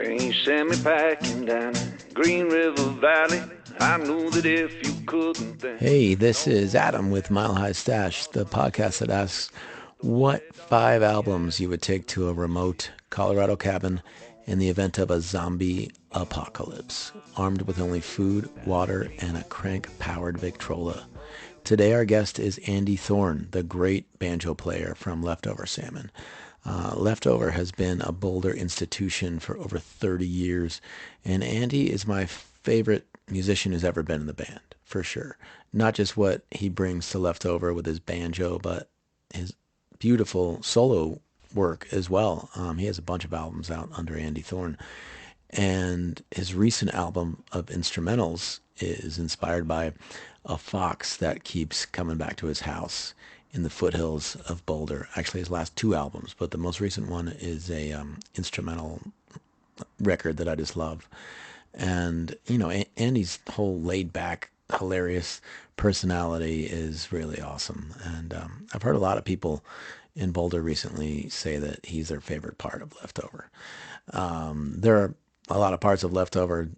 When you sent me packing down Green River Valley, I knew that if you couldn't then... Hey, this is Adam with Mile High Stash, the podcast that asks what 5 albums you would take to a remote Colorado cabin in the event of a zombie apocalypse, armed with only food, water, and a crank-powered Victrola. Today our guest is Andy Thorn, the great banjo player from Leftover Salmon. Leftover has been a Boulder institution for over 30 years, and Andy is my favorite musician who's ever been in the band, for sure. Not just what he brings to Leftover with his banjo, but his beautiful solo work as well. He has a bunch of albums out under Andy Thorn, and his recent album of instrumentals is inspired by a fox that keeps coming back to his house in the foothills of Boulder. Actually, his last 2 albums, but the most recent one is a instrumental record that I just love. And, you know, Andy's whole laid-back, hilarious personality is really awesome. And I've heard a lot of people in Boulder recently say that he's their favorite part of Leftover. There are a lot of parts of Leftover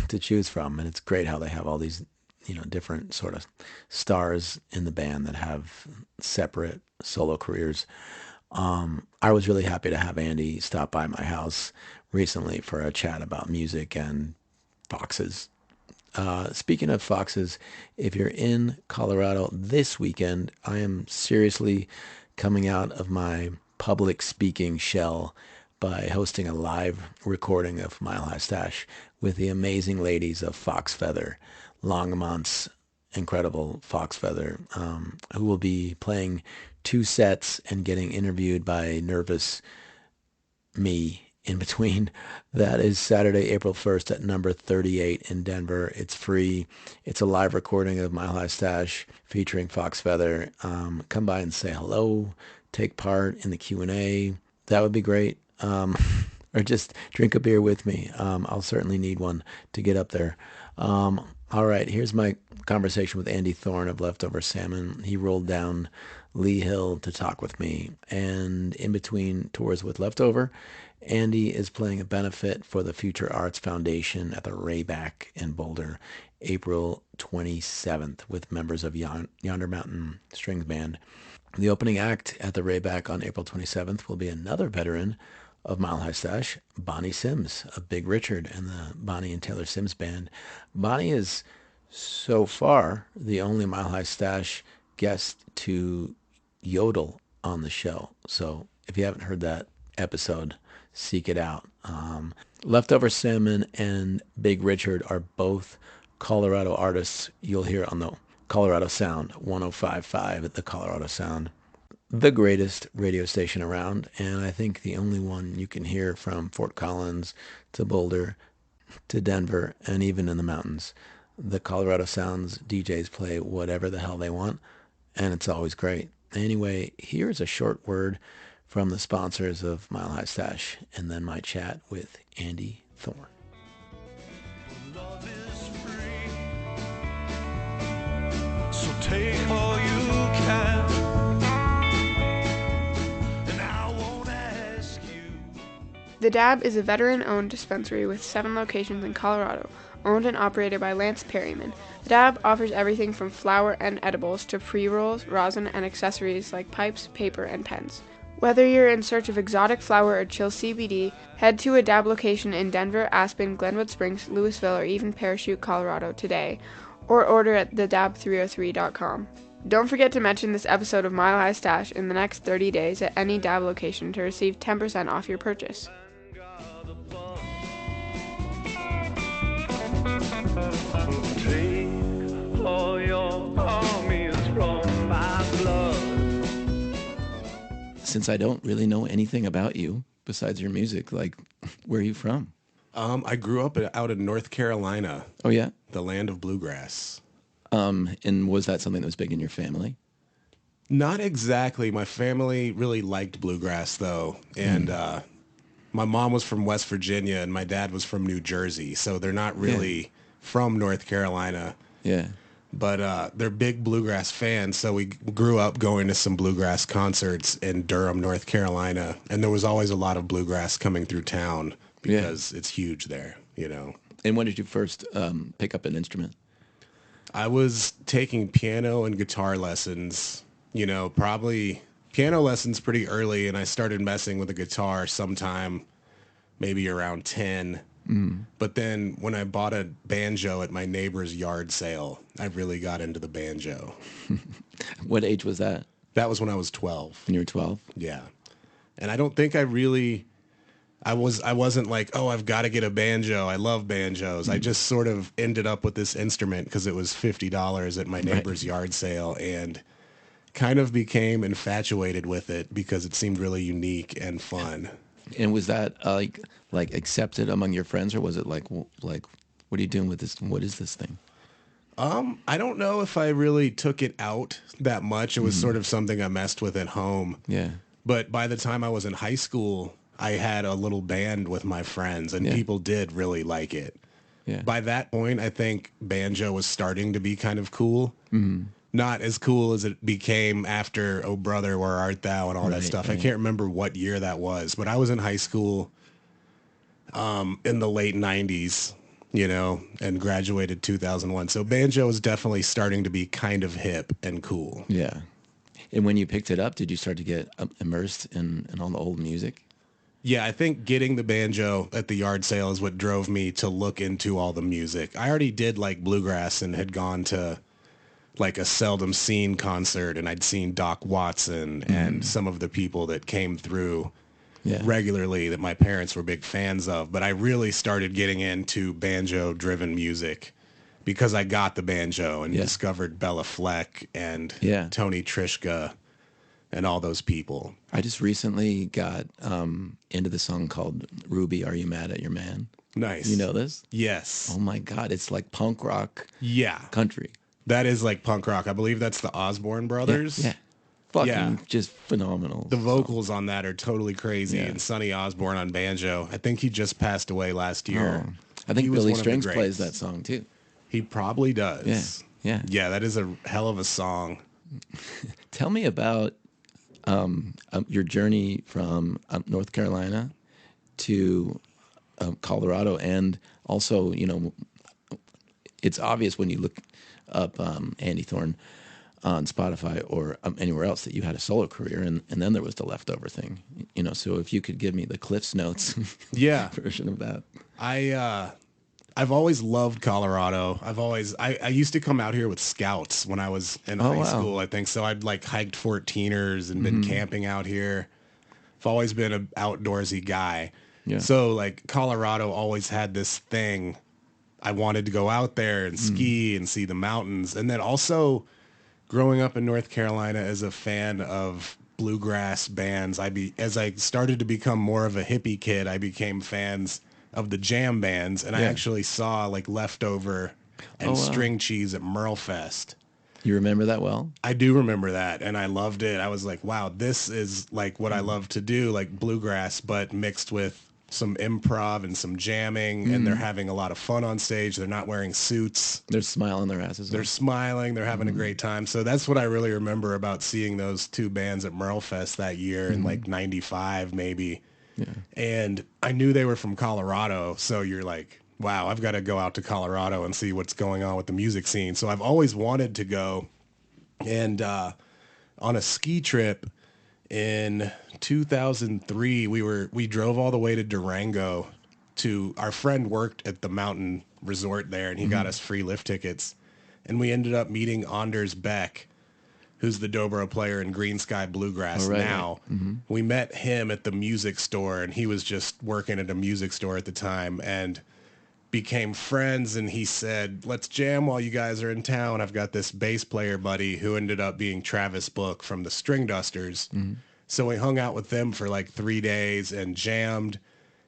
to choose from, and it's great how they have all these, you know, different sort of stars in the band that have separate solo careers. I was really happy to have Andy stop by my house recently for a chat about music and foxes. Speaking of foxes, if you're in Colorado this weekend, I am seriously coming out of my public speaking shell by hosting a live recording of Mile High Stash with the amazing ladies of Fox Feather, Longmont's incredible Fox Feather, who will be playing 2 sets and getting interviewed by nervous me in between. That is Saturday, April 1st at number 38 in Denver. It's free. It's a live recording of Mile High Stash featuring Fox Feather. Come by and say hello, take part in the Q&A. That would be great. Or just drink a beer with me. I'll certainly need one to get up there. All right, here's my conversation with Andy Thorn of Leftover Salmon. He rolled down Lee Hill to talk with me. And in between tours with Leftover, Andy is playing a benefit for the Future Arts Foundation at the Rayback in Boulder, April 27th, with members of Yonder Mountain Strings Band. The opening act at the Rayback on April 27th will be another veteran of Mile High Stash, Bonnie Sims of Big Richard and the Bonnie and Taylor Sims Band. Bonnie is so far the only Mile High Stash guest to yodel on the show. So if you haven't heard that episode, seek it out. Leftover Salmon and Big Richard are both Colorado artists you'll hear on the Colorado Sound, 105.5 at the Colorado Sound, the greatest radio station around, and I think the only one you can hear from Fort Collins to Boulder to Denver and even in the mountains. The Colorado Sound's DJs play whatever the hell they want, and it's always great. Anyway, here's a short word from the sponsors of Mile High Stash, and then my chat with Andy Thorn. Love is free, so take all you can, and I won't ask you. The Dab is a veteran-owned dispensary with 7 locations in Colorado, owned and operated by Lance Perryman. The Dab offers everything from flower and edibles to pre-rolls, rosin, and accessories like pipes, paper, and pens. Whether you're in search of exotic flower or chill CBD, head to a Dab location in Denver, Aspen, Glenwood Springs, Louisville, or even Parachute, Colorado today, or order at thedab303.com. Don't forget to mention this episode of Mile High Stash in the next 30 days at any Dab location to receive 10% off your purchase. Take all your armies from my blood. Since I don't really know anything about you besides your music, like, where are you from? I grew up out in North Carolina. Oh, yeah? The land of bluegrass. And was that something that was big in your family? Not exactly. My family really liked bluegrass, though. And my mom was from West Virginia, and my dad was from New Jersey. So they're not really from North Carolina. Yeah. But they're big bluegrass fans, so we grew up going to some bluegrass concerts in Durham, North Carolina, and there was always a lot of bluegrass coming through town because it's huge there, you know. And when did you first pick up an instrument? I was taking piano and guitar lessons, you know, probably piano lessons pretty early, and I started messing with the guitar sometime maybe around 10. But then when I bought a banjo at my neighbor's yard sale, I really got into the banjo. What age was that? That was when I was 12. When you were 12? Yeah. And I don't think I wasn't like, oh, I've got to get a banjo. I love banjos. I just sort of ended up with this instrument because it was $50 at my neighbor's yard sale, and kind of became infatuated with it because it seemed really unique and fun. And was that like accepted among your friends, or was it like what are you doing with this? What is this thing? I don't know if I really took it out that much. It was sort of something I messed with at home. Yeah. But by the time I was in high school, I had a little band with my friends, and people did really like it. Yeah. By that point, I think banjo was starting to be kind of cool. Not as cool as it became after Oh Brother, Where Art Thou and all that stuff. I can't remember what year that was, but I was in high school in the late 90s, you know, and graduated 2001. So banjo was definitely starting to be kind of hip and cool. Yeah. And when you picked it up, did you start to get immersed in all the old music? Yeah, I think getting the banjo at the yard sale is what drove me to look into all the music. I already did like bluegrass and had gone to like a Seldom Seen concert, and I'd seen Doc Watson and some of the people that came through regularly that my parents were big fans of. But I really started getting into banjo-driven music because I got the banjo and discovered Bella Fleck and Tony Trishka and all those people. I just recently got into the song called Ruby, Are You Mad at Your Man? Nice. You know this? Yes. Oh my God, it's like punk rock country. That is like punk rock. I believe that's the Osborne brothers. Yeah. Fucking just phenomenal. The vocals on that are totally crazy. And Sonny Osborne on banjo. I think he just passed away last year. Oh. I think Billy Strings plays that song too. He probably does. Yeah. Yeah, that is a hell of a song. Tell me about your journey from North Carolina to Colorado, and also, you know, it's obvious when you look up Andy Thorn on Spotify or anywhere else that you had a solo career, and then there was the Leftover thing, you know. So if you could give me the Cliff's Notes version of that. I've always loved Colorado. I used to come out here with scouts when I was in high school, I think. So I'd like hiked 14ers and been camping out here. I've always been an outdoorsy guy. Yeah. So like Colorado always had this thing. I wanted to go out there and ski and see the mountains. And then also growing up in North Carolina as a fan of bluegrass bands, as I started to become more of a hippie kid, I became fans of the jam bands, and I actually saw like Leftover and String Cheese at Merlefest. You remember that well? I do remember that, and I loved it. I was like, wow, this is like what I love to do, like bluegrass, but mixed with some improv and some jamming, and they're having a lot of fun on stage. They're not wearing suits. They're smiling their asses off. They're smiling. They're having a great time. So that's what I really remember about seeing those two bands at Merlefest that year in like 95 maybe. Yeah. And I knew they were from Colorado, so you're like, wow, I've got to go out to Colorado and see what's going on with the music scene. So I've always wanted to go. And on a ski trip in 2003, we drove all the way to Durango. Our friend worked at the mountain resort there, and he got us free lift tickets. And we ended up meeting Anders Beck, who's the dobro player in Green Sky Bluegrass now. We met him at the music store, and he was just working at a music store at the time, and became friends. And he said, let's jam while you guys are in town. I've got this bass player buddy who ended up being Travis Book from the String Dusters. So we hung out with them for like 3 days and jammed.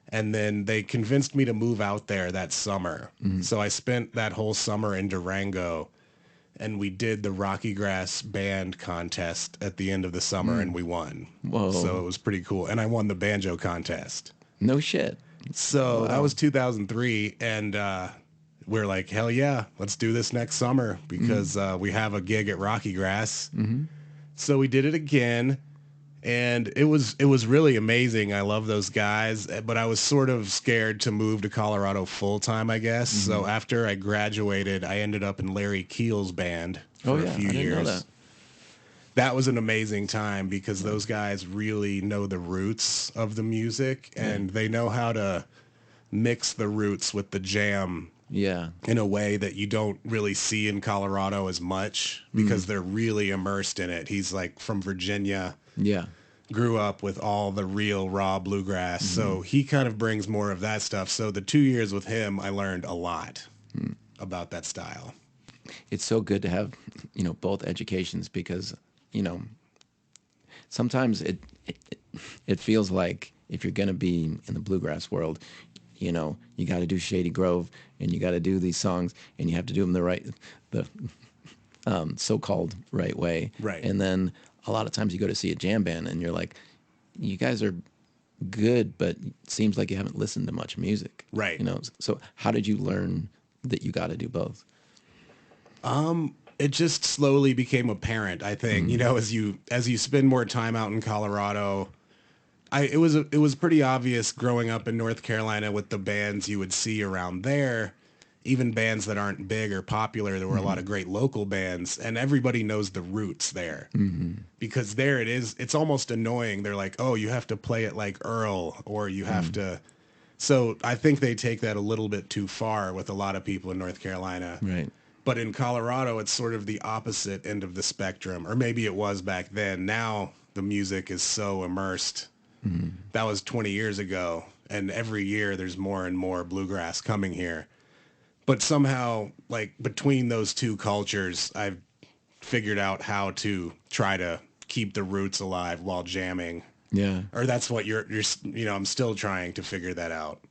And then they convinced me to move out there that summer. So I spent that whole summer in Durango, and we did the Rocky Grass band contest at the end of the summer, and we won. Whoa. So it was pretty cool. And I won the banjo contest. No shit. So that was 2003, and we're like, hell yeah, let's do this next summer because we have a gig at Rocky Grass. So we did it again, and it was really amazing. I love those guys, but I was sort of scared to move to Colorado full time, I guess. So after I graduated, I ended up in Larry Keel's band for a few I didn't years. know that. That was an amazing time because those guys really know the roots of the music, and they know how to mix the roots with the jam in a way that you don't really see in Colorado as much because they're really immersed in it. He's like from Virginia. Yeah. Grew up with all the real raw bluegrass. So he kind of brings more of that stuff. So the 2 years with him, I learned a lot about that style. It's so good to have, both educations because, sometimes it feels like if you're going to be in the bluegrass world, you got to do Shady Grove and you got to do these songs and you have to do them the so-called right way. Right. And then a lot of times you go to see a jam band and you're like, you guys are good, but it seems like you haven't listened to much music. Right. So how did you learn that you got to do both? It just slowly became apparent, I think, as you spend more time out in Colorado. It was pretty obvious growing up in North Carolina with the bands you would see around there, even bands that aren't big or popular. There were a lot of great local bands, and everybody knows the roots there because there it is. It's almost annoying. They're like, oh, you have to play it like Earl, or you have to. So I think they take that a little bit too far with a lot of people in North Carolina. Right. But in Colorado, it's sort of the opposite end of the spectrum, or maybe it was back then. Now the music is so immersed. That was 20 years ago, and every year there's more and more bluegrass coming here. But somehow, like, between those two cultures, I've figured out how to try to keep the roots alive while jamming. Yeah. Or that's what you're I'm still trying to figure that out.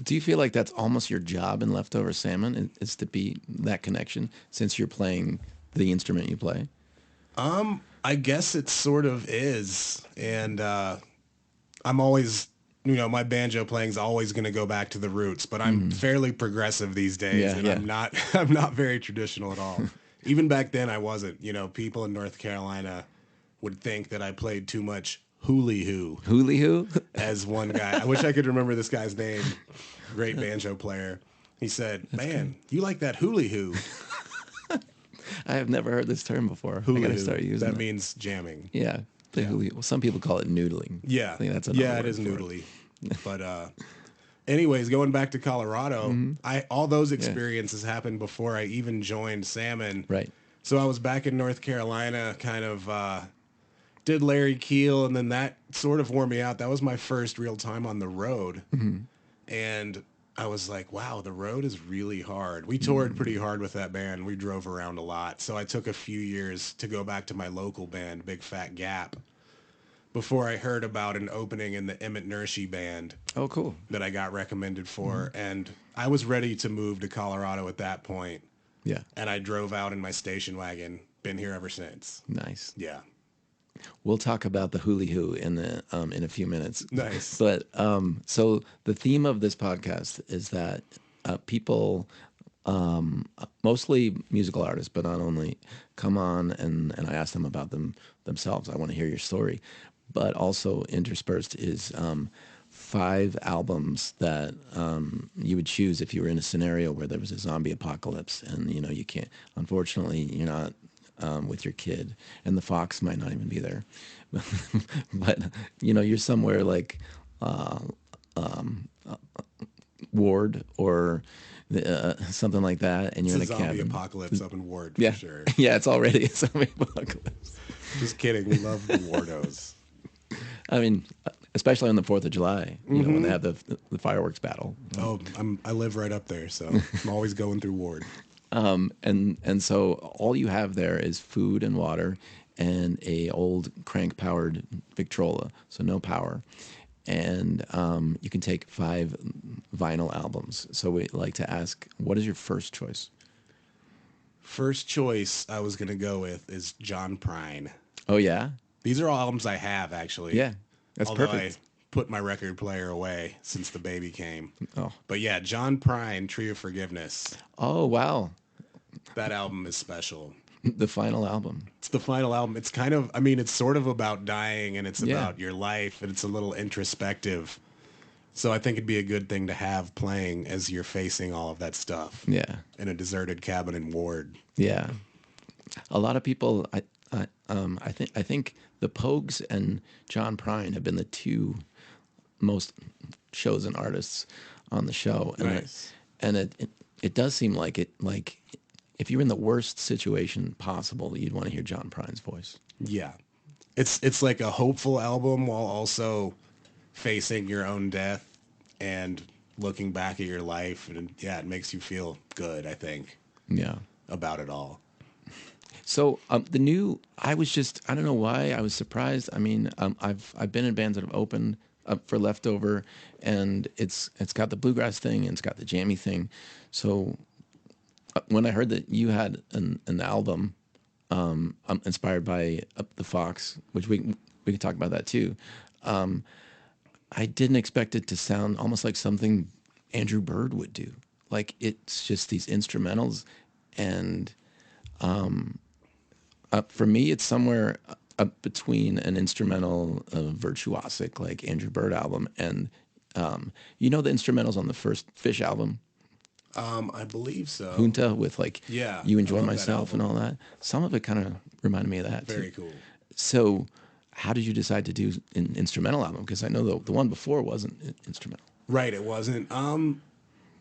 Do you feel like that's almost your job in Leftover Salmon, is to be that connection since you're playing the instrument you play? I guess it sort of is. And I'm always, my banjo playing is always going to go back to the roots, but I'm fairly progressive these days, and I'm not very traditional at all. Even back then I wasn't. People in North Carolina would think that I played too much hooly-hoo. Hooly-hoo? As one guy. I wish I could remember this guy's name. Great banjo player. He said, "Man, you like that hooly-hoo." I have never heard this term before. I gotta start using that. That means jamming. Yeah. Well, some people call it noodling. Yeah. I think that's it is noodly. But anyways, going back to Colorado, all those experiences happened before I even joined Salmon. Right. So I was back in North Carolina, kind of did Larry Keel, and then that sort of wore me out. That was my first real time on the road. And I was like, wow, the road is really hard. We toured pretty hard with that band. We drove around a lot. So I took a few years to go back to my local band, Big Fat Gap, before I heard about an opening in the Emmett Nershey band. Oh, cool. That I got recommended for. And I was ready to move to Colorado at that point. Yeah. And I drove out in my station wagon. Been here ever since. Nice. Yeah. We'll talk about the hooly-hoo in a few minutes. Nice. But so the theme of this podcast is that people, mostly musical artists, but not only, come on and I ask them about themselves. I want to hear your story. But also interspersed is 5 albums that you would choose if you were in a scenario where there was a zombie apocalypse, and you can't. Unfortunately, you're not with your kid, and the fox might not even be there. But you're somewhere like Ward or something like that, and you're in a zombie cabin. Apocalypse up in Ward, Yeah, for sure. Yeah, it's already a zombie apocalypse. Just kidding. We love the Wardos. I mean, especially on the 4th of July, when they have the fireworks battle. Oh, I live right up there, so I'm always going through Ward. And so all you have there is food and water and a old crank-powered Victrola, so no power. And you can take 5 vinyl albums. So we like to ask, what is your first choice? First choice I was going to go with is John Prine. Oh, yeah? These are all albums I have, actually. Yeah, that's Although perfect. put my record player away since the baby came. Oh. But yeah, John Prine, Tree of Forgiveness. Oh, wow. That album is special. The final album. It's the final album. It's kind of, I mean, it's sort of about dying, and it's Yeah. about your life, and it's a little introspective. So I think it'd be a good thing to have playing as you're facing all of that stuff. Yeah. In a deserted cabin in Ward. Yeah. A lot of people, I think the Pogues and John Prine have been the two most chosen artists on the show. And Nice. It does seem like if you're in the worst situation possible, you'd want to hear John Prine's voice. Yeah. It's like a hopeful album while also facing your own death and looking back at your life. And yeah, it makes you feel good, I think. Yeah. About it all. So I don't know why I was surprised. I mean, I've been in bands that have opened up for Leftover, and it's got the bluegrass thing and it's got the jammy thing. So when I heard that you had an album inspired by the Fox, which we could talk about that too, I didn't expect it to sound almost like something Andrew Bird would do. Like, it's just these instrumentals, and for me, it's somewhere up between an instrumental virtuosic like Andrew Bird album and the instrumentals on the first Fish album. I believe so. Junta with Yeah, You I Enjoy love that Myself and all that. Some of it kind of reminded me of that Very too. cool. So how did you decide to do an instrumental album? Because I know the one before wasn't instrumental. Right, it wasn't.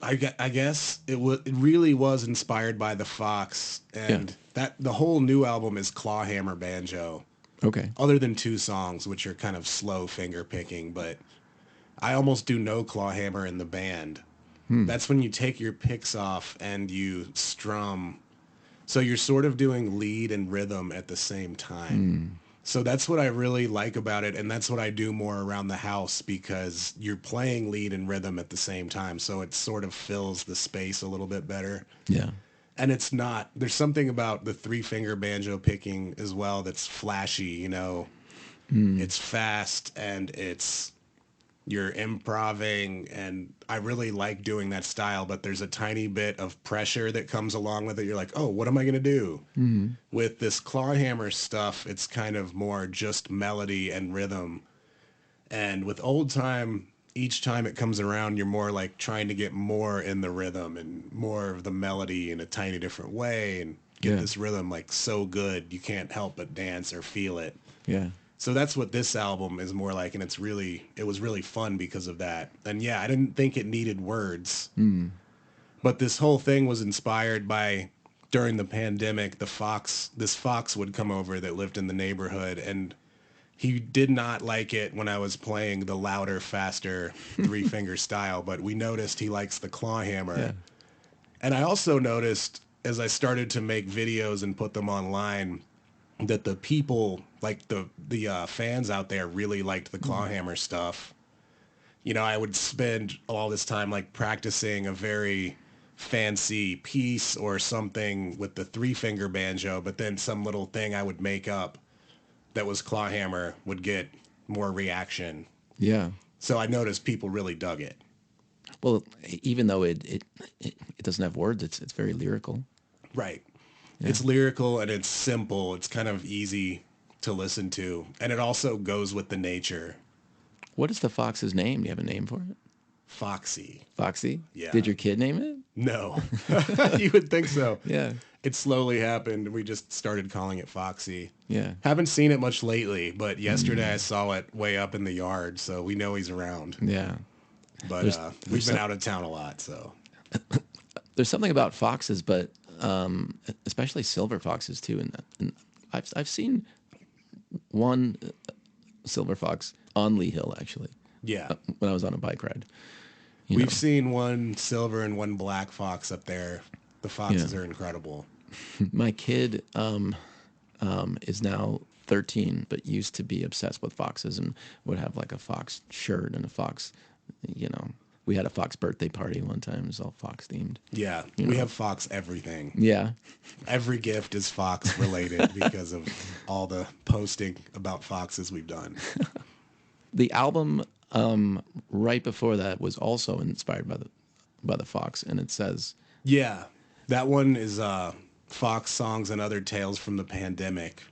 I guess it really was inspired by the Fox, and that the whole new album is clawhammer banjo. Okay. Other than 2 songs, which are kind of slow finger picking, but I almost do no clawhammer in the band. That's when you take your picks off and you strum. So you're sort of doing lead and rhythm at the same time. So that's what I really like about it, and that's what I do more around the house, because you're playing lead and rhythm at the same time, so it sort of fills the space a little bit better. Yeah. And there's something about the 3-finger banjo picking as well that's flashy, It's fast, and you're improving, and I really like doing that style, but there's a tiny bit of pressure that comes along with it. You're like, oh, what am I going to do? With this clawhammer stuff, it's kind of more just melody and rhythm. And with old time, each time it comes around, you're more like trying to get more in the rhythm and more of the melody in a tiny different way, and get this rhythm like so good you can't help but dance or feel it. Yeah. So that's what this album is more like, and it was really fun because of that. And yeah, I didn't think it needed words. But this whole thing was inspired by, during the pandemic, this fox would come over that lived in the neighborhood, and he did not like it when I was playing the louder, faster 3-finger style, but we noticed he likes the clawhammer. Yeah. And I also noticed, as I started to make videos and put them online, that the people, like the fans out there, really liked the clawhammer stuff. I would spend all this time like practicing a very fancy piece or something with the 3-finger banjo, but then some little thing I would make up that was clawhammer would get more reaction. Yeah. So I noticed people really dug it. Well, even though it doesn't have words, it's very lyrical. Right. It's lyrical and it's simple. It's kind of easy to listen to. And it also goes with the nature. What is the fox's name? Do you have a name for it? Foxy. Foxy? Yeah. Did your kid name it? No. You would think so. Yeah. It slowly happened. We just started calling it Foxy. Yeah. Haven't seen it much lately, but yesterday I saw it way up in the yard, so we know he's around. Yeah. But we've been out of town a lot, so. There's something about foxes, but especially silver foxes too. And I've seen one silver fox on Lee Hill, actually. Yeah. When I was on a bike ride. We've seen one silver and one black fox up there. The foxes are incredible. My kid is now 13, but used to be obsessed with foxes and would have like a fox shirt and a fox, we had a fox birthday party one time. It was all fox themed. Yeah, we have fox everything. Yeah. Every gift is fox related because of all the posting about foxes we've done. The album right before that was also inspired by the Fox, and it says, Yeah, that one is Fox Songs and Other Tales from the Pandemic.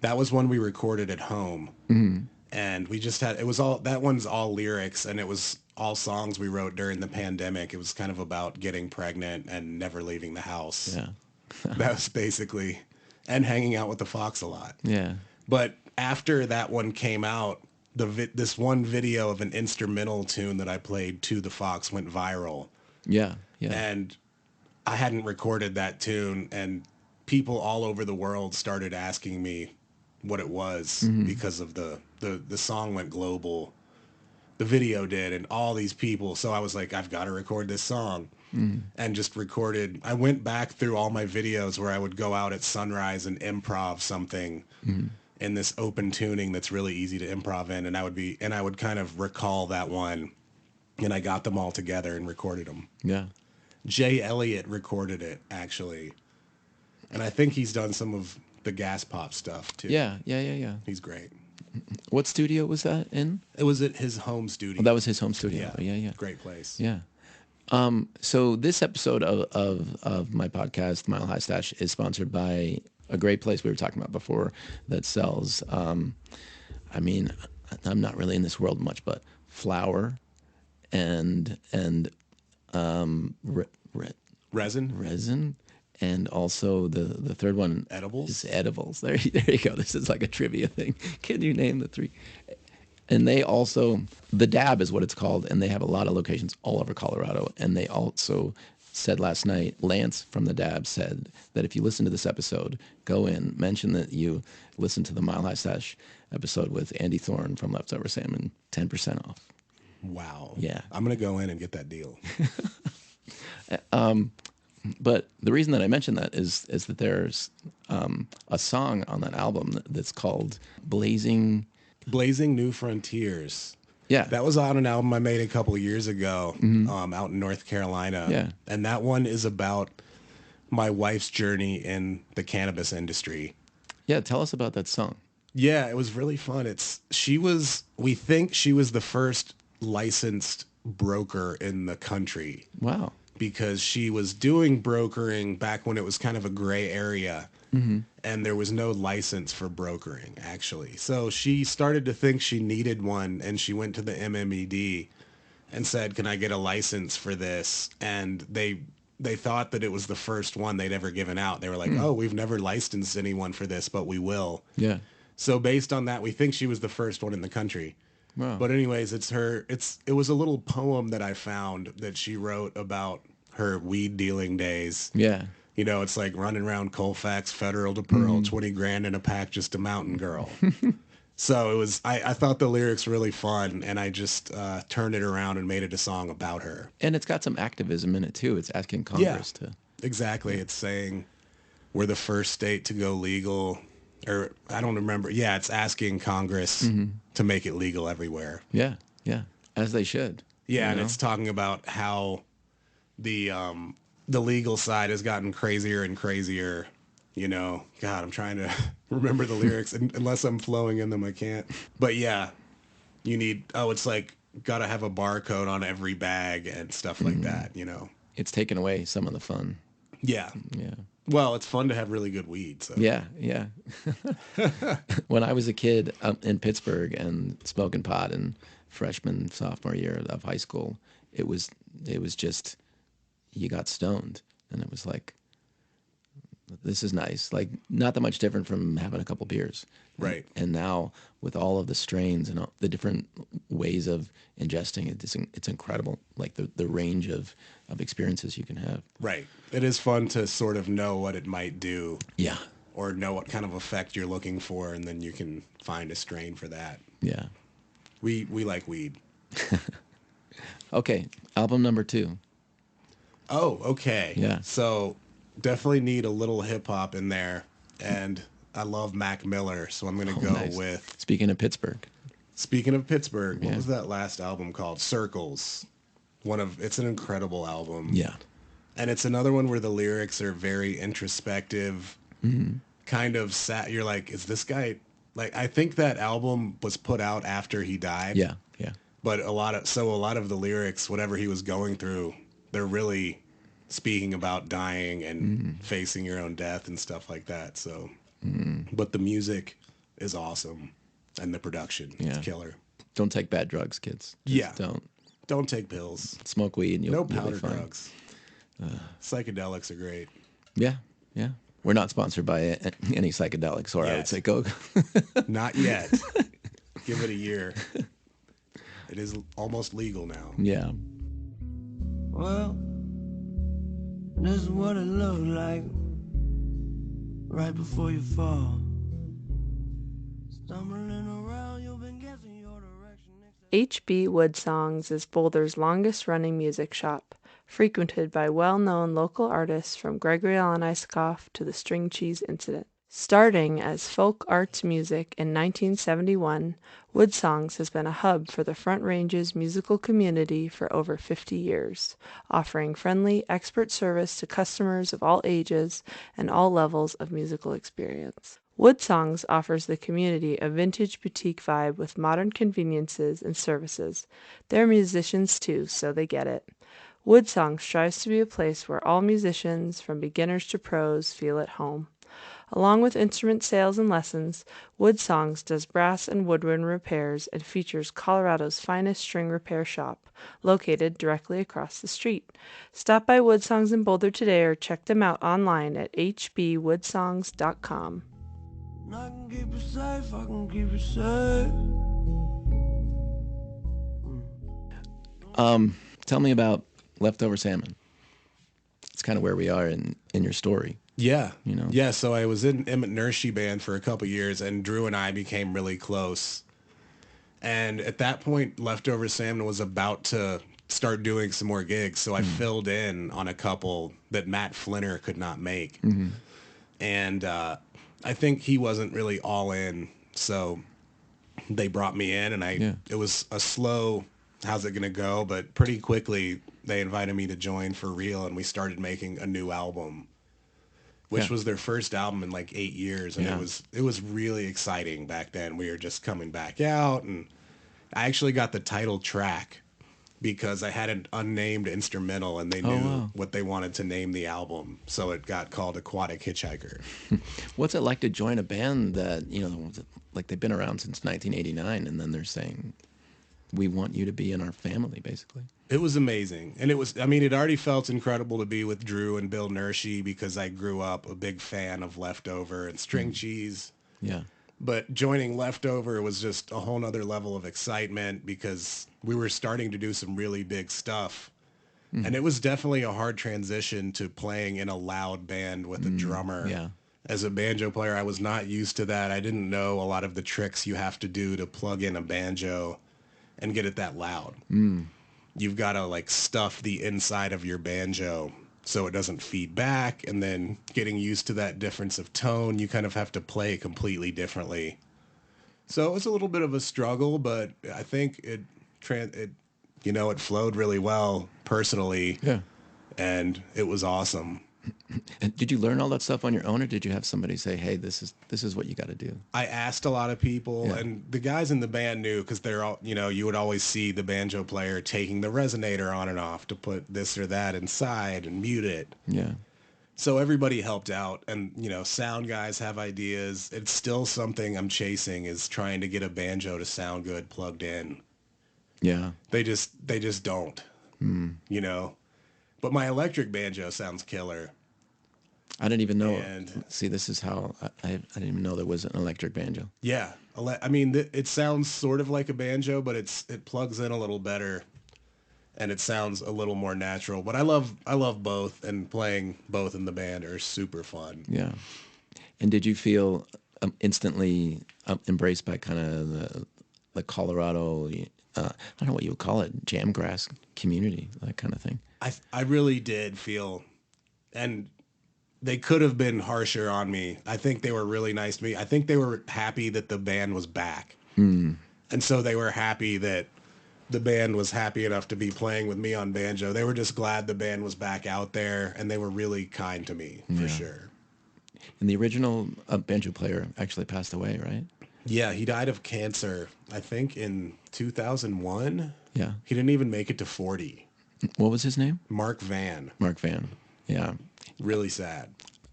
That was one we recorded at home. And we just had, it was all, that one's all lyrics, and it was all songs we wrote during the pandemic. It was kind of about getting pregnant and never leaving the house. yeah, That was basically, and hanging out with the Fox a lot. yeah, But after that one came out, this one video of an instrumental tune that I played to the Fox went viral. yeah, yeah, And I hadn't recorded that tune, and people all over the world started asking me what it was because of the song went global. The video did, and all these people. So I was like, I've got to record this song. And just recorded. I went back through all my videos where I would go out at sunrise and improv something in this open tuning that's really easy to improv in, and I would kind of recall that one, and I got them all together and recorded them. yeah. Jay Elliott recorded it, actually. And I think he's done some of the gas pop stuff too. Yeah. He's great. What studio was that in? It was at his home studio. Oh, that was his home studio. Yeah. Great place. Yeah. So this episode of my podcast, Mile High Stash, is sponsored by a great place we were talking about before that sells, I mean, I'm not really in this world much, but flour and Resin. And also the third one Edibles? is edibles. There you go. This is like a trivia thing. Can you name the three? And they also, the Dab is what it's called, and they have a lot of locations all over Colorado. And they also said last night, Lance from the Dab said that if you listen to this episode, go in, mention that you listened to the Mile High Stash episode with Andy Thorn from Leftover Salmon, 10% off. Wow. Yeah. I'm going to go in and get that deal. But the reason that I mention that is that there's a song on that album that's called Blazing New Frontiers. Yeah. That was on an album I made a couple of years ago out in North Carolina. Yeah. And that one is about my wife's journey in the cannabis industry. Yeah, tell us about that song. Yeah, it was really fun. We think she was the first licensed broker in the country. Wow. Because she was doing brokering back when it was kind of a gray area. And there was no license for brokering, actually. So she started to think she needed one, and she went to the MMED and said, can I get a license for this? And they thought that it was the first one they'd ever given out. They were like, oh, we've never licensed anyone for this, but we will. Yeah. So based on that, we think she was the first one in the country. Wow. But anyways, it was a little poem that I found that she wrote about her weed dealing days. Yeah. You know, it's like running around Colfax, Federal to Pearl, 20 grand in a pack, just a mountain girl. So I thought the lyrics really fun, and I just turned it around and made it a song about her. And it's got some activism in it too. It's asking Congress to. Exactly. It's saying we're the first state to go legal, or I don't remember. Yeah, it's asking Congress to make it legal everywhere. Yeah. Yeah. As they should. Yeah, and it's talking about how the legal side has gotten crazier and crazier. You know, God, I'm trying to remember the lyrics, and unless I'm flowing in them, I can't. But yeah, you need, it's like, got to have a barcode on every bag and stuff like that, you know. It's taken away some of the fun. Yeah. Yeah. Well, it's fun to have really good weed. So. Yeah, yeah. When I was a kid in Pittsburgh and smoking pot in freshman, sophomore year of high school, it was just, you got stoned, and it was like, this is nice. Like, not that much different from having a couple beers. Right. And now with all of the strains and all the different ways of ingesting it, it's incredible. Like the range of experiences you can have. Right. It is fun to sort of know what it might do. Yeah. Or know what kind of effect you're looking for, and then you can find a strain for that. Yeah. We like weed. Okay. Album number 2. Oh, okay. Yeah. So definitely need a little hip hop in there, and I love Mac Miller, so I'm going to go nice. with. Speaking of Pittsburgh, what was that last album called? Circles. It's an incredible album. Yeah. And it's another one where the lyrics are very introspective, kind of sad. You're like, is this guy, like, I think that album was put out after he died. Yeah. Yeah. But a lot of the lyrics, whatever he was going through, they're really speaking about dying and facing your own death and stuff like that. So, but the music is awesome, and the production is killer. Don't take bad drugs, kids. Just don't take pills. Smoke weed and you'll be powder fine. drugs. Psychedelics are great. Yeah. We're not sponsored by any psychedelics, or I would say go. Not yet. Give it a year. It is almost legal now. Yeah. Well, this is what it looks like right before you fall. Stumbling around, you've been guessing your direction. HB Wood Songs is Boulder's longest-running music shop, frequented by well-known local artists from Gregory Alan Isakov to the String Cheese Incident. Starting as folk arts music in 1971, Wood Songs has been a hub for the Front Range's musical community for over 50 years, offering friendly, expert service to customers of all ages and all levels of musical experience. Wood Songs offers the community a vintage boutique vibe with modern conveniences and services. They're musicians too, so they get it. Wood Songs strives to be a place where all musicians, from beginners to pros, feel at home. Along with instrument sales and lessons, Wood Songs does brass and woodwind repairs and features Colorado's finest string repair shop, located directly across the street. Stop by Wood Songs in Boulder today or check them out online at hbwoodsongs.com. I can keep you safe, I can keep you safe. Tell me about Leftover Salmon. It's kind of where we are in your story. Yeah. You know? Yeah, so I was in Emmett Nershi band for a couple years, and Drew and I became really close. And at that point, Leftover Salmon was about to start doing some more gigs, so I filled in on a couple that Matt Flinner could not make. And I think he wasn't really all in, so they brought me in, and it was a slow, how's it going to go? But pretty quickly, they invited me to join for real, and we started making a new album, which was their first album in like 8 years, and it was really exciting back then. We were just coming back out, and I actually got the title track because I had an unnamed instrumental, and they knew what they wanted to name the album, so it got called Aquatic Hitchhiker. What's it like to join a band that, like they've been around since 1989, and then they're saying, we want you to be in our family, basically? It was amazing. And it already felt incredible to be with Drew and Bill Nershi because I grew up a big fan of Leftover and String Cheese. Yeah. But joining Leftover was just a whole nother level of excitement because we were starting to do some really big stuff. And it was definitely a hard transition to playing in a loud band with a drummer. Yeah. As a banjo player, I was not used to that. I didn't know a lot of the tricks you have to do to plug in a banjo and get it that loud. You've got to like stuff the inside of your banjo so it doesn't feed back, and then getting used to that difference of tone, you kind of have to play completely differently. So it was a little bit of a struggle, but I think it flowed really well personally. Yeah. And it was awesome. And did you learn all that stuff on your own, or did you have somebody say, hey, this is what you got to do? I asked a lot of people, and the guys in the band knew because they're all, you would always see the banjo player taking the resonator on and off to put this or that inside and mute it. Yeah. So everybody helped out, and, sound guys have ideas. It's still something I'm chasing, is trying to get a banjo to sound good plugged in. Yeah. They just don't, But my electric banjo sounds killer. I didn't even know. See, this is how I didn't even know there was an electric banjo. Yeah. It sounds sort of like a banjo, but it plugs in a little better, and it sounds a little more natural. But I love both, and playing both in the band are super fun. Yeah. And did you feel instantly embraced by kind of the Colorado, I don't know what you would call it, jamgrass community, that kind of thing? I really did feel, and they could have been harsher on me. I think they were really nice to me. I think they were happy that the band was back. And so they were happy that the band was happy enough to be playing with me on banjo. They were just glad the band was back out there, and they were really kind to me, for sure. And the original banjo player actually passed away, right? Yeah, he died of cancer, I think, in 2001. Yeah. He didn't even make it to 40. What was his name? Mark Van. Mark Van. Yeah. Really sad.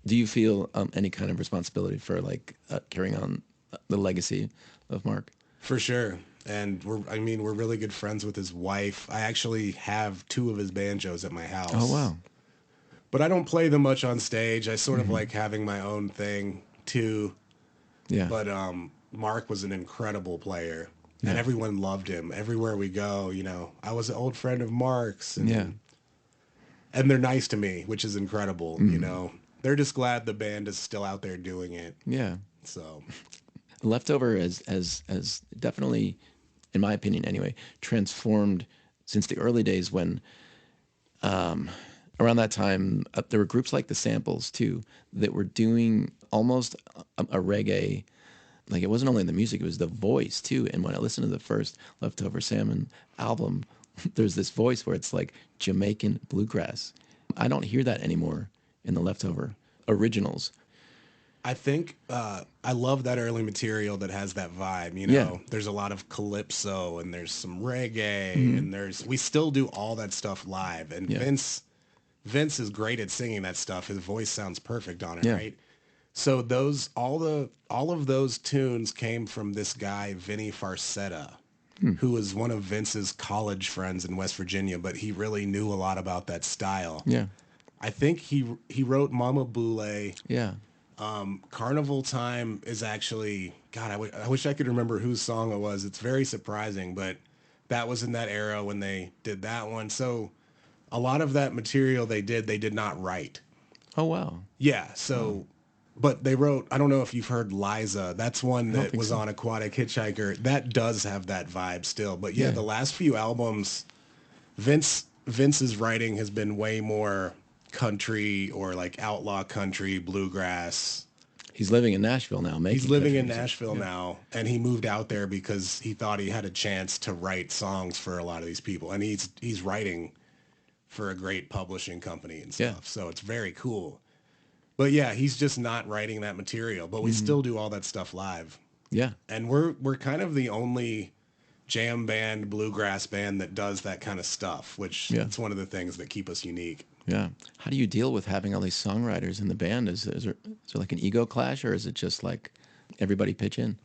Do you feel any kind of responsibility for like carrying on the legacy of Mark? For sure. And we're really good friends with his wife. I actually have 2 of his banjos at my house. Oh, wow. But I don't play them much on stage. I sort of like having my own thing too. Yeah. But Mark was an incredible player. Yeah. And everyone loved him. Everywhere we go, you know, I was an old friend of Mark's. And, Yeah. and they're nice to me, which is incredible, you know. They're just glad the band is still out there doing it. Yeah. So Leftover has definitely, in my opinion anyway, transformed since the early days when around that time there were groups like the Samples too that were doing almost a reggae, like it wasn't only the music, it was the voice too. And when I listened to the first Leftover Salmon album, there's this voice where it's like Jamaican bluegrass. I don't hear that anymore in the Leftover originals. I think I love that early material that has that vibe, you know. Yeah. There's a lot of calypso and there's some reggae and we still do all that stuff live. And Yeah. Vince is great at singing that stuff. His voice sounds perfect on it, Yeah. right? So all of those tunes came from this guy Vinny Farcetta, who was one of Vince's college friends in West Virginia, but he really knew a lot about that style. Yeah. I think he wrote Mama Boule. Yeah. Carnival Time is actually, God, I wish I could remember whose song it was. It's very surprising, but that was in that era when they did that one. So a lot of that material they did not write. Oh, wow. Yeah, so, but they wrote, I don't know if you've heard Liza. That's one that was so. on Aquatic Hitchhiker. That does have that vibe still. But yeah, Yeah. the last few albums, Vince's writing has been way more country or like outlaw country, bluegrass. He's living in Nashville now. He's living country in music. Nashville now, and he moved out there because he thought he had a chance to write songs for a lot of these people, and he's writing for a great publishing company and stuff. Yeah. So it's very cool. But yeah, he's just not writing that material, but we still do all that stuff live. Yeah. And we're kind of the only jam band, bluegrass band that does that kind of stuff, which Yeah. it's one of the things that keep us unique. Yeah. How do you deal with having all these songwriters in the band? Is there like an ego clash, or is it just like everybody pitch in?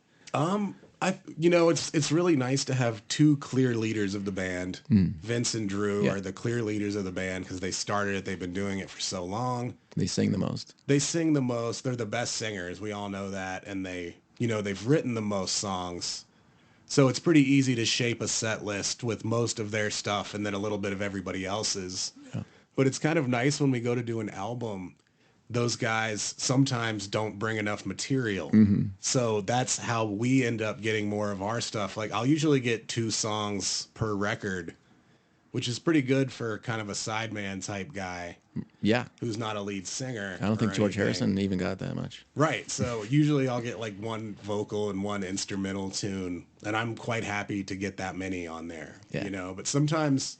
It's really nice to have 2 clear leaders of the band. Vince and Drew Yeah. are the clear leaders of the band because they started it. They've been doing it for so long. They sing the most. They sing the most. They're the best singers. We all know that. And they've written the most songs. So it's pretty easy to shape a set list with most of their stuff and then a little bit of everybody else's. Yeah. But it's kind of nice when we go to do an album, those guys sometimes don't bring enough material. So that's how we end up getting more of our stuff. Like I'll usually get 2 songs per record, which is pretty good for kind of a sideman type guy Yeah. who's not a lead singer. I don't think or George anything. Harrison even got that much. Right. So usually I'll get like 1 vocal and 1 instrumental tune, and I'm quite happy to get that many on there, Yeah. you know, but sometimes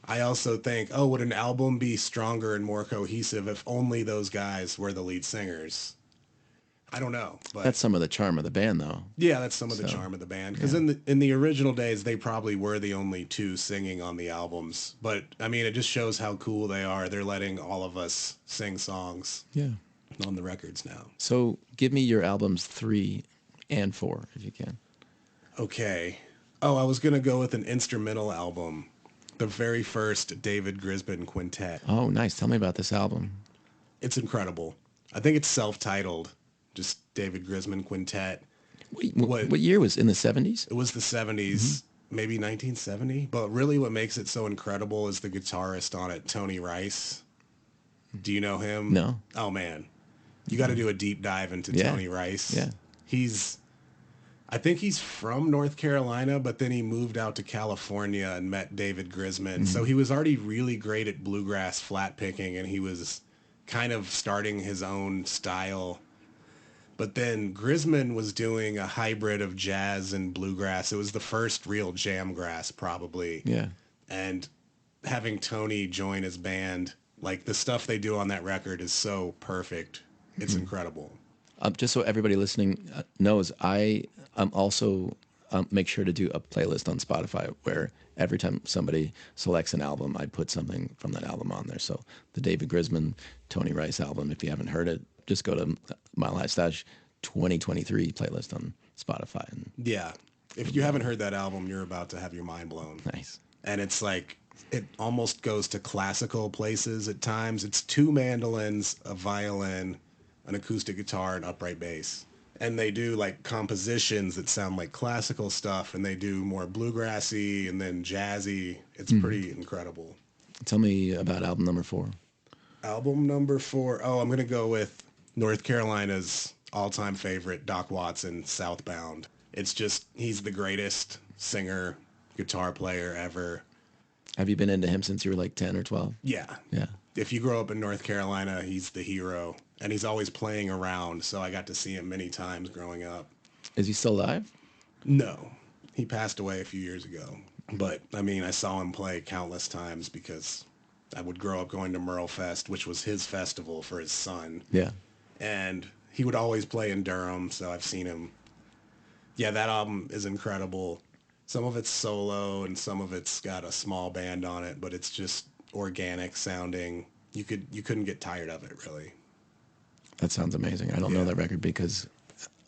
I also think, oh, would an album be stronger and more cohesive if only those guys were the lead singers? I don't know, but That's some of the charm of the band, though. yeah, that's some of the So, charm of the band. Because in the original days, they probably were the only 2 singing on the albums. But I mean, it just shows how cool they are. They're letting all of us sing songs Yeah. on the records now. So give me your albums 3 and 4, if you can. Okay. Oh, I was gonna go with an instrumental album, the very first David Grisbin Quintet. Oh, nice. Tell me about this album. It's incredible. I think it's self-titled, just David Grisbin Quintet. What year was it? In the 70s? It was the 70s, maybe 1970. But really what makes it so incredible is the guitarist on it, Tony Rice. Do you know him? No. Oh, man. You got to do a deep dive into Yeah. Tony Rice. Yeah. I think he's from North Carolina, but then he moved out to California and met David Grisman. So he was already really great at bluegrass flat picking, and he was kind of starting his own style. But then Grisman was doing a hybrid of jazz and bluegrass. It was the first real jamgrass, probably. Yeah. And having Tony join his band, like the stuff they do on that record is so perfect. It's incredible. Just so everybody listening knows, I also make sure to do a playlist on Spotify where every time somebody selects an album, I put something from that album on there. So the David Grisman, Tony Rice album, if you haven't heard it, just go to Mile High Stash 2023 playlist on Spotify. And Yeah. If you haven't heard that album, you're about to have your mind blown. nice. And it's like, it almost goes to classical places at times. It's 2 mandolins, a violin, an acoustic guitar, and upright bass. And they do like compositions that sound like classical stuff, and they do more bluegrassy and then jazzy. It's pretty incredible. Tell me about album number 4. Album number 4. Oh, I'm going to go with North Carolina's all-time favorite, Doc Watson, Southbound. It's just, he's the greatest singer, guitar player ever. Have you been into him since you were like 10 or 12? Yeah. Yeah. If you grow up in North Carolina, he's the hero. And he's always playing around, so I got to see him many times growing up. Is he still alive? No. He passed away a few years ago. But, I mean, I saw him play countless times because I would grow up going to Merle Fest, which was his festival for his son. Yeah. And he would always play in Durham, so I've seen him. Yeah, that album is incredible. Some of it's solo and some of it's got a small band on it, but it's just organic sounding. You couldn't get tired of it, really. That sounds amazing. I don't know that record because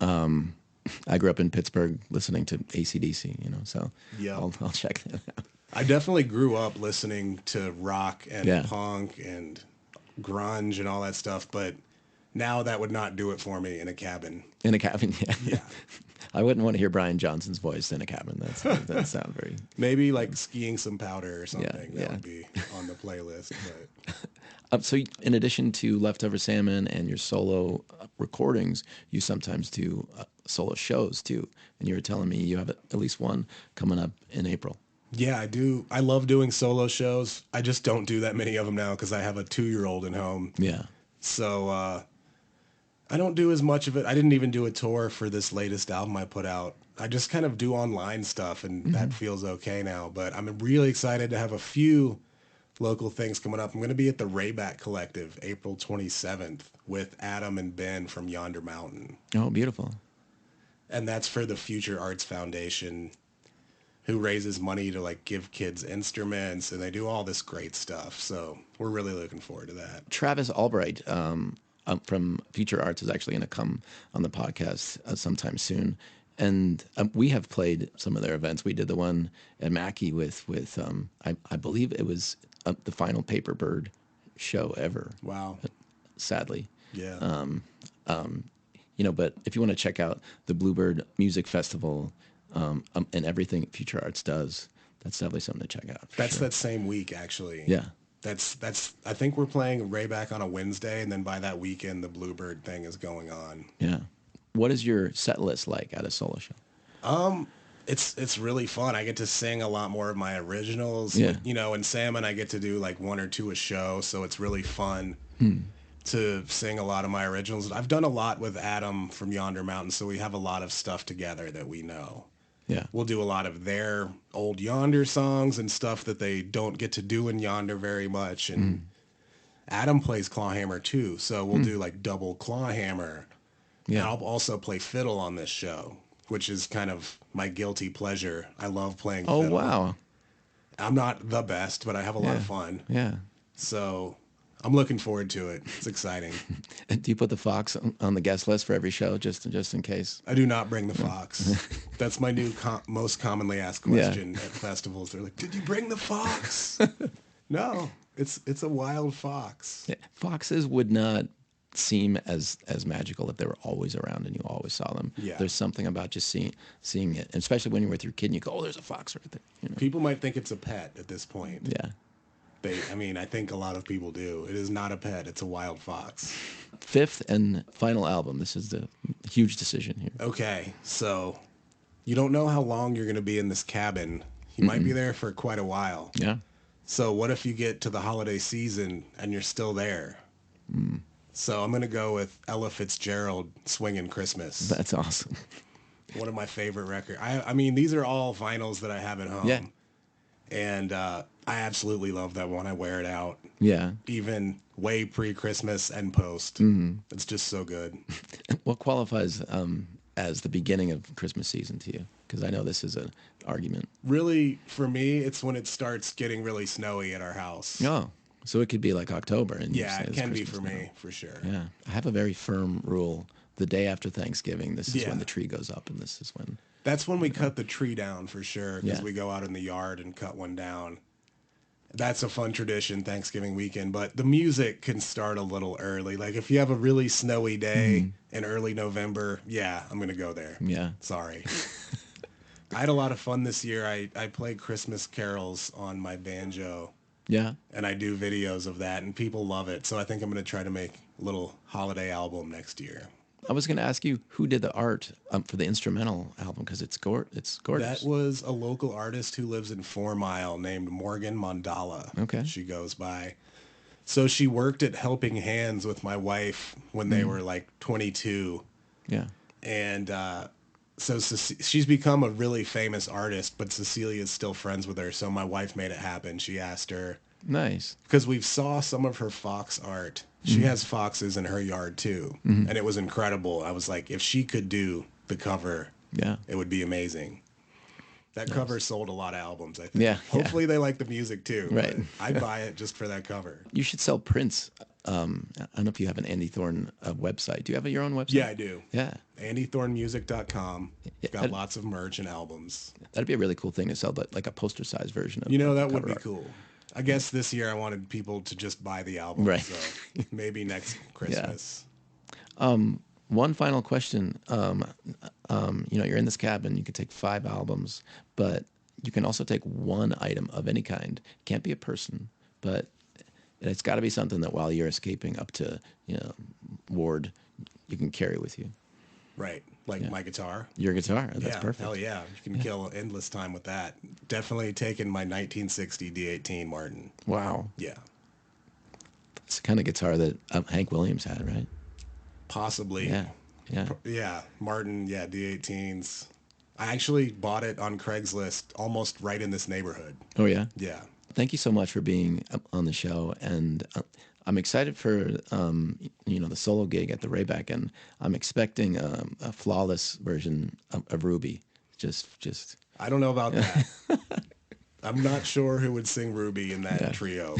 I grew up in Pittsburgh listening to AC/DC, so I'll check that out. I definitely grew up listening to rock and punk and grunge and all that stuff, but now that would not do it for me in a cabin. In a cabin, yeah. Yeah. I wouldn't want to hear Brian Johnson's voice in a cabin. That sounds very... Maybe like skiing some powder or something. Yeah. That would be on the playlist. But so in addition to Leftover Salmon and your solo recordings, you sometimes do solo shows too. And you were telling me you have at least one coming up in April. Yeah, I do. I love doing solo shows. I just don't do that many of them now because I have a 2-year-old at home. Yeah. So I don't do as much of it. I didn't even do a tour for this latest album I put out. I just kind of do online stuff, and that feels okay now. But I'm really excited to have a few local things coming up. I'm going to be at the Rayback Collective April 27th with Adam and Ben from Yonder Mountain. Oh, beautiful. And that's for the Future Arts Foundation, who raises money to like give kids instruments, and they do all this great stuff. So we're really looking forward to that. Travis Albright from Future Arts is actually going to come on the podcast sometime soon. And we have played some of their events. We did the one at Mackey with I believe it was the final Paper Bird show ever. Wow. Sadly. Yeah. But if you want to check out the Bluebird Music Festival and everything Future Arts does, that's definitely something to check out. That's that same week, actually. Yeah. That's. I think we're playing Rayback on a Wednesday, and then by that weekend, the Bluebird thing is going on. Yeah. What is your set list like at a solo show? It's really fun. I get to sing a lot more of my originals. Yeah. In Salmon, I get to do like 1 or 2 a show, so it's really fun to sing a lot of my originals. I've done a lot with Adam from Yonder Mountain, so we have a lot of stuff together that we know. Yeah. We'll do a lot of their old Yonder songs and stuff that they don't get to do in Yonder very much. And Adam plays clawhammer too, so we'll do like double clawhammer. Yeah. And I'll also play fiddle on this show, which is kind of my guilty pleasure. I love playing fiddle. Oh, wow. I'm not the best, but I have a lot of fun. Yeah. So I'm looking forward to it. It's exciting. Do you put the fox on the guest list for every show, just in case? I do not bring the fox. That's my new most commonly asked question at festivals. They're like, "Did you bring the fox?" No, it's a wild fox. Yeah. Foxes would not seem as magical if they were always around and you always saw them. Yeah. There's something about just seeing it, and especially when you're with your kid and you go, "Oh, there's a fox right there." People might think it's a pet at this point. Yeah. I think a lot of people do. It is not a pet. It's a wild fox. 5th and final album. This is the huge decision here. Okay, so you don't know how long you're going to be in this cabin. You might be there for quite a while. Yeah. So what if you get to the holiday season and you're still there? So I'm going to go with Ella Fitzgerald, Swingin' Christmas. That's awesome. One of my favorite records. I mean, these are all vinyls that I have at home. Yeah. And I absolutely love that one. I wear it out. Yeah. Even way pre-Christmas and post. It's just so good. What qualifies as the beginning of Christmas season to you? Because I know this is an argument. Really, for me, it's when it starts getting really snowy at our house. Oh, so it could be like October. And you Yeah, say it it's can be Christmas for now. me, for sure. Yeah. I have a very firm rule. The day after Thanksgiving, this is Yeah. when the tree goes up, and this is when... That's when we cut the tree down, for sure, because Yeah. we go out in the yard and cut one down. That's a fun tradition, Thanksgiving weekend, but the music can start a little early. Like if you have a really snowy day in early November, yeah, I'm going to go there. Yeah. Sorry. I had a lot of fun this year. I play Christmas carols on my banjo, Yeah. and I do videos of that, and people love it. So I think I'm going to try to make a little holiday album next year. I was going to ask you who did the art for the instrumental album, because it's gorgeous. That was a local artist who lives in 4 Mile named Morgan Mandala. Okay. She goes by. So she worked at Helping Hands with my wife when they were like 22. Yeah. And so she's become a really famous artist, but Cecilia's still friends with her. So my wife made it happen. She asked her, Nice. because we've saw some of her fox art. She has foxes in her yard too. And it was incredible. I was like, if she could do the cover, Yeah. it would be amazing. That cover sold a lot of albums, I think. Yeah, Hopefully they like the music too. Right. but I'd buy it just for that cover. You should sell prints. I don't know if you have an Andy Thorn website. Do you have your own website? Yeah, I do. Yeah. AndyThornmusic.com. Yeah, Got lots of merch and albums. That'd be a really cool thing to sell, but like a poster size version of That would cover be art. cool. I guess this year I wanted people to just buy the album. Right. So maybe next Christmas. One final question. You're in this cabin. You could take 5 albums, but you can also take one item of any kind. It can't be a person, but it's got to be something that while you're escaping up to, Ward, you can carry with you. Right. Like my guitar. Your guitar. That's Yeah, perfect. hell yeah. You can kill endless time with that. Definitely taking my 1960 D18 Martin. Wow. Yeah. It's the kind of guitar that Hank Williams had, right? Possibly. Yeah. Yeah. Yeah, Martin, D18s. I actually bought it on Craigslist almost right in this neighborhood. Oh, yeah? Yeah. Thank you so much for being on the show, and I'm excited for the solo gig at the Rayback, and I'm expecting a flawless version of Ruby. Just I don't know about that. I'm not sure who would sing Ruby in that trio,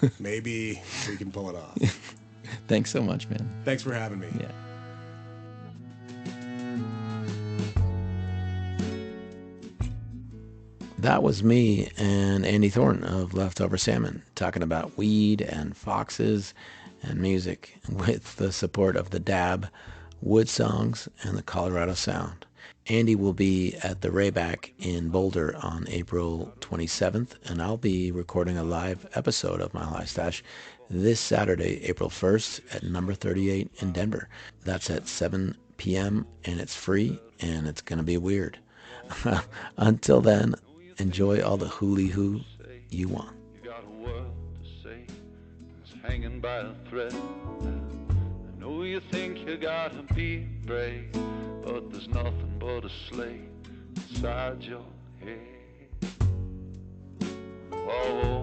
but maybe we can pull it off. Thanks so much, man. Thanks for having me. Yeah. That was me and Andy Thorn of Leftover Salmon talking about weed and foxes and music with the support of the Dab, Wood Songs, and the Colorado Sound. Andy will be at the Rayback in Boulder on April 27th, and I'll be recording a live episode of Mile High Stash this Saturday, April 1st at number 38 in Denver. That's at 7 p.m., and it's free, and it's going to be weird. Until then, enjoy all the hooly-hoo you want. You got a word to say, it's hanging by a thread. I know you think you gotta be brave, but there's nothing but a sleigh inside your head. Oh,